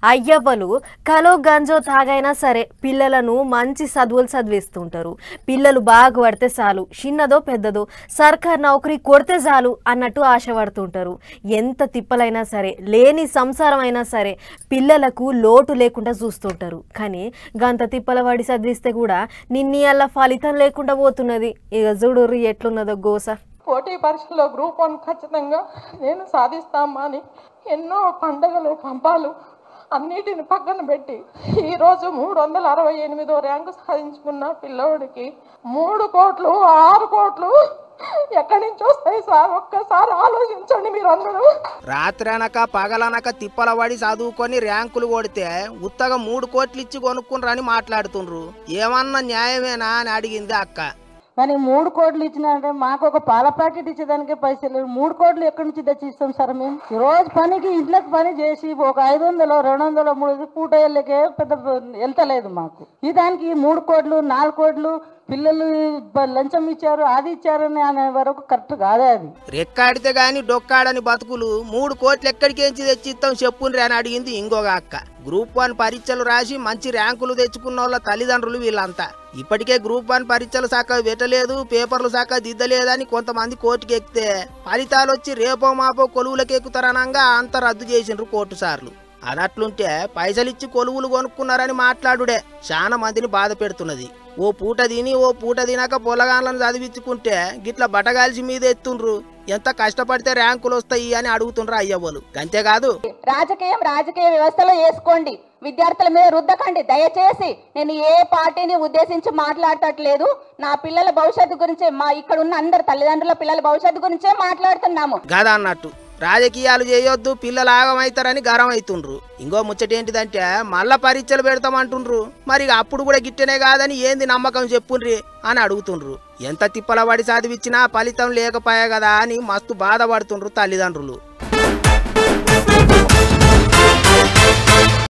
అయ్యవ్వలు కలో గంజో తాగైనా సరే పిల్లలను మంచి చదువులు చదివిస్తుంటారు. పిల్లలు బాగుపడితే చాలు, చిన్నదో పెద్దదో సర్కార్ నౌకరీ కొడితే చాలు అన్నట్టు ఆశపడుతుంటారు. ఎంత తిప్పలైనా సరే, లేని సంసారం అయినా సరే పిల్లలకు లోటు లేకుండా చూస్తుంటారు. కానీ గంత తిప్పల వాడి చదివిస్తే కూడా నిన్ని అలా ఫలితం లేకుండా పోతున్నది. ఇక చూడుర్రి ఎట్లున్నదో గోస. పోటీ పరీక్షలో గ్రూప్ 1 ఖచ్చితంగా నేను సాధిస్తామా అని ఎన్నో పండగలు పంపాలు అన్నిటిని పక్కన పెట్టి ఈరోజు 368వ ర్యాంకు సాధించుకున్న పిల్లవాడికి 3 కోట్లు 6 కోట్లు ఎక్కడి నుంచి వస్తాయి సార్? ఒక్కసారి ఆలోచించండి మీరందరూ. రాత్రనక పగలనక తిప్పల పడి చదువుకొని ర్యాంకులు కొడితే ఉత్తగా 3 కోట్లు ఇచ్చి కొనుక్కునరని మాట్లాడుతుండ్రు. ఏమన్నా న్యాయమేనా అని అడిగింది అక్క. కానీ 3 కోట్లు ఇచ్చినంటే మాకు ఒక పాల ప్యాకెట్ ఇచ్చేదానికే పైసలు 3 కోట్లు ఎక్కడి నుంచి తెచ్చి ఇస్తాం సార్? మేము రోజు పనికి ఇంట్లోకి పని చేసి ఒక 500 200 300 పూట వెళ్ళకే పెద్ద వెళ్తలేదు మాకు. ఈ దానికి 3 కోట్లు 4 కోట్లు పిల్లలు లంచం ఇచ్చారు అది ఇచ్చారని అనే వరకు కరెక్ట్ కాదే. అది రెక్కాడితే గాని డొక్కాడని బతుకులు 3 కోట్లు ఎక్కడికేంచి తెచ్చిస్తాం చెప్పుండ్రి అని అడిగింది ఇంకొక అక్క. గ్రూప్ 1 పరీక్షలు రాసి మంచి ర్యాంకులు తెచ్చుకున్న వాళ్ళ తల్లిదండ్రులు వీళ్ళంతా. ఇప్పటికే గ్రూప్ 1 పరీక్షలు చక్కగా పెట్టలేదు, పేపర్లు చక్కగా దిద్దలేదని కొంతమంది కోర్టుకు ఎక్కితే ఫలితాలు వచ్చి రేపో మాపో కొలువులకు ఎక్కుతారనంగా అంత రద్దు చేసిండ్రు కోర్టు సార్లు. అదట్లుంటే పైసలిచ్చి కొలువులు కొనుక్కున్నారని మాట్లాడుడే చాలా మందిని బాధ పెడుతున్నది. ఓ పూట తిని ఓ పూట తినక పొలగాన్లను చదివించుకుంటే గిట్ల బటగాల్సి మీద ఎత్తుండ్రు. ఎంత కష్టపడితే ర్యాంకులు వస్తాయి అని అడుగుతుండ్రు అయ్యవ్వలు. అంతేకాదు రాజకీయ వ్యవస్థలో వేసుకోండి, విద్యార్థుల మీద రుద్దకండి దయచేసి. నేను ఏ పార్టీని ఉద్దేశించి మాట్లాడట్లేదు. నా పిల్లల భవిష్యత్తు గురించే, మా ఇక్కడ ఉన్న అందరు తల్లిదండ్రుల పిల్లల భవిష్యత్తు గురించే మాట్లాడుతున్నాము గదా అన్నట్టు. రాజకీయాలు చేయొద్దు, పిల్లలు ఆగమవుతారని గరం అవుతుండ్రు. ఇంకో ముచ్చటేంటిదంటే మళ్ళా పరీక్షలు పెడతామంటుండ్రు. మరి అప్పుడు కూడా గిట్టనే కాదని ఏంది నమ్మకం చెప్పుండ్రి అని అడుగుతుండ్రు. ఎంత తిప్పల పడి చదివిచ్చినా ఫలితం లేకపోయా కదా అని మస్తు బాధపడుతుండ్రు తల్లిదండ్రులు.